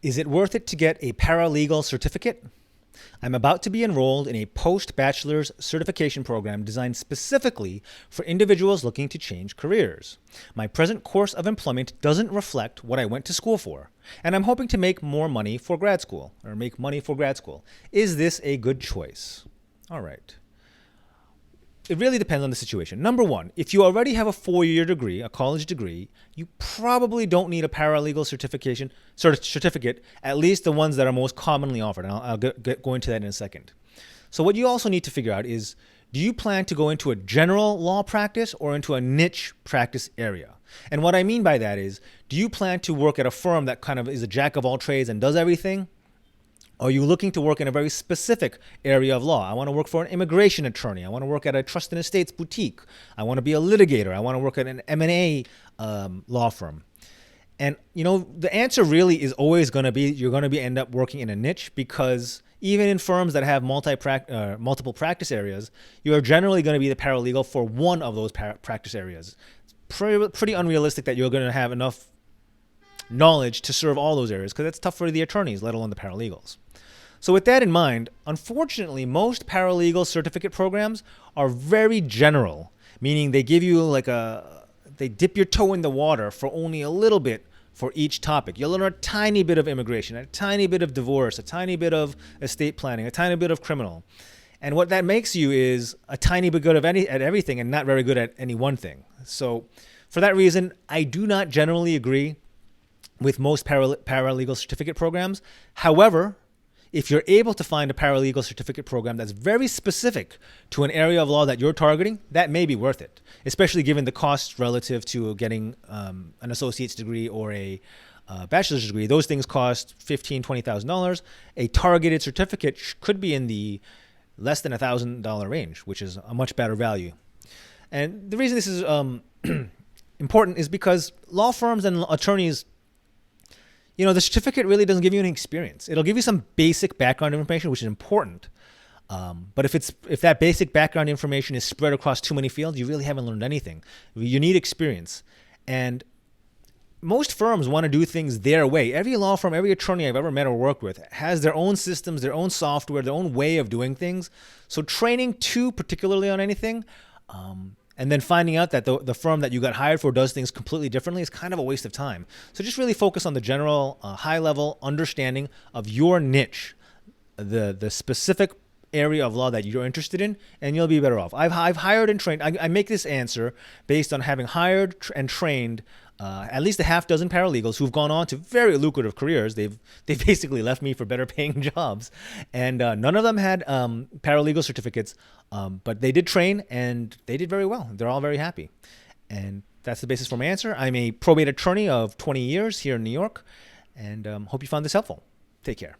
Is it worth it to get a paralegal certificate? I'm about to be enrolled in a post-bachelor's certification program designed specifically for individuals looking to change careers. My present course of employment doesn't reflect what I went to school for, and I'm hoping to make more money for grad school, or make money for grad school. Is this a good choice? All right. It really depends on the situation. Number one, if you already have a 4-year degree, a college degree, you probably don't need a paralegal certificate, at least the ones that are most commonly offered. And I'll go into that in a second. So what you also need to figure out is, do you plan to go into a general law practice or into a niche practice area? And what I mean by that is, do you plan to work at a firm that kind of is a jack of all trades and does everything? Are you looking to work in a very specific area of law? I want to work for an immigration attorney. I want to work at a trust and estates boutique. I want to be a litigator. I want to work at an M&A law firm. And the answer really is always going to be you're going to end up working in a niche, because even in firms that have multiple practice areas, you are generally going to be the paralegal for one of those practice areas. It's pretty unrealistic that you're going to have enough knowledge to serve all those areas, because it's tough for the attorneys, let alone the paralegals. So with that in mind, unfortunately, most paralegal certificate programs are very general, meaning they give you they dip your toe in the water for only a little bit for each topic. You'll learn a tiny bit of immigration, a tiny bit of divorce, a tiny bit of estate planning, a tiny bit of criminal. And what that makes you is a tiny bit good at everything and not very good at any one thing. So for that reason, I do not generally agree with most paralegal certificate programs. However, if you're able to find a paralegal certificate program that's very specific to an area of law that you're targeting, that may be worth it, especially given the cost relative to getting an associate's degree or a bachelor's degree. Those things cost $15,000, $20,000. A targeted certificate could be in the less than $1,000 range, which is a much better value. And the reason this is important is because law firms and attorneys, the certificate really doesn't give you any experience. It'll give you some basic background information, which is important. But if that basic background information is spread across too many fields, you really haven't learned anything. You need experience. And most firms want to do things their way. Every law firm, every attorney I've ever met or worked with has their own systems, their own software, their own way of doing things. So training too particularly on anything, and then finding out that the firm that you got hired for does things completely differently is kind of a waste of time. So just really focus on the general high-level understanding of your niche, the specific area of law that you're interested in, and you'll be better off. I've hired and trained. I make this answer based on having hired and trained at least a half dozen paralegals who've gone on to very lucrative careers. They've basically left me for better paying jobs, and none of them had paralegal certificates, but they did train and they did very well. They're all very happy, and that's the basis for my answer. I'm a probate attorney of 20 years here in New York, and hope you found this helpful. Take care.